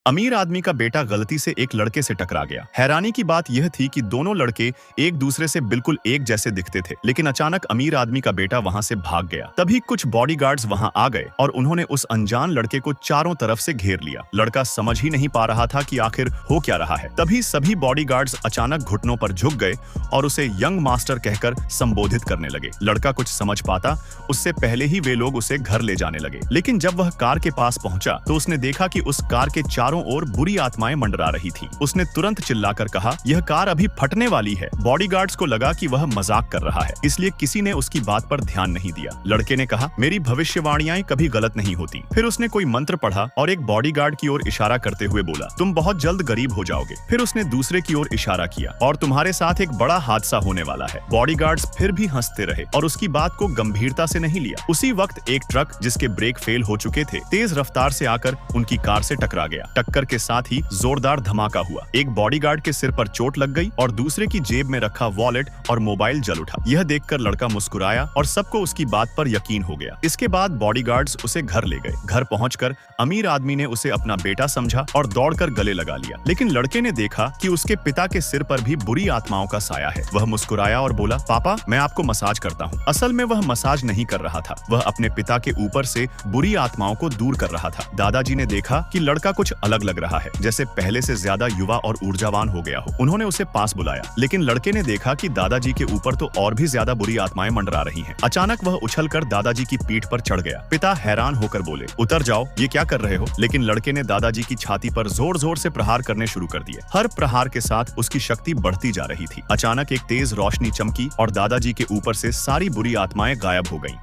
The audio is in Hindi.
अमीर आदमी का बेटा गलती से एक लड़के से टकरा गया। हैरानी की बात यह थी कि दोनों लड़के एक दूसरे से बिल्कुल एक जैसे दिखते थे, लेकिन अचानक अमीर आदमी का बेटा वहां से भाग गया। तभी कुछ बॉडीगार्ड्स वहां आ गए और उन्होंने उस अनजान लड़के को चारों तरफ से घेर लिया। लड़का समझ ही नहीं पा रहा था कि आखिर हो क्या रहा है। तभी सभी बॉडीगार्ड्स अचानक घुटनों पर झुक गए और उसे यंग मास्टर कहकर संबोधित करने लगे। लड़का कुछ समझ पाता उससे पहले ही वे लोग उसे घर ले जाने लगे, लेकिन जब वह कार के पास पहुंचा तो उसने देखा कि उस कार के चारों और बुरी आत्माएं मंडरा रही थी। उसने तुरंत चिल्लाकर कहा, यह कार अभी फटने वाली है। बॉडीगार्ड्स को लगा कि वह मजाक कर रहा है, इसलिए किसी ने उसकी बात पर ध्यान नहीं दिया। लड़के ने कहा, मेरी भविष्यवाणियां कभी गलत नहीं होती। फिर उसने कोई मंत्र पढ़ा और एक बॉडीगार्ड की ओर इशारा करते हुए बोला, तुम बहुत जल्द गरीब हो जाओगे। फिर उसने दूसरे की ओर इशारा किया, और तुम्हारे साथ एक बड़ा हादसा होने वाला है। बॉडीगार्ड्स फिर भी हंसते रहे और उसकी बात को गंभीरता से नहीं लिया। उसी वक्त एक ट्रक जिसके ब्रेक फेल हो चुके थे तेज रफ्तार से आकर उनकी कार से टकरा गया। टक्कर के साथ ही जोरदार धमाका हुआ। एक बॉडीगार्ड के सिर पर चोट लग गई और दूसरे की जेब में रखा वॉलेट और मोबाइल जल उठा। यह देखकर लड़का मुस्कुराया और सबको उसकी बात पर यकीन हो गया। इसके बाद बॉडीगार्ड्स उसे घर ले गए। घर पहुंचकर अमीर आदमी ने उसे अपना बेटा समझा और दौड़कर गले लगा लिया, लेकिन लड़के ने देखा कि उसके पिता के सिर पर भी बुरी आत्माओं का साया है। वह मुस्कुराया और बोला, पापा, मैं आपको मसाज करता हूँ। असल में वह मसाज नहीं कर रहा था, वह अपने पिता के ऊपर से बुरी आत्माओं को दूर कर रहा था। दादाजी ने देखा कि लड़का कुछ अलग लग रहा है, जैसे पहले से ज्यादा युवा और ऊर्जावान हो गया हो। उन्होंने उसे पास बुलाया, लेकिन लड़के ने देखा कि दादाजी के ऊपर तो और भी ज्यादा बुरी आत्माएं मंडरा रही हैं। अचानक वह उछलकर दादाजी की पीठ पर चढ़ गया। पिता हैरान होकर बोले, उतर जाओ, ये क्या कर रहे हो? लेकिन लड़के ने दादाजी की छाती पर जोर जोर से प्रहार करने शुरू कर दिए। हर प्रहार के साथ उसकी शक्ति बढ़ती जा रही थी। अचानक एक तेज रोशनी चमकी और दादाजी के ऊपर से सारी बुरी आत्माएं गायब हो गईं।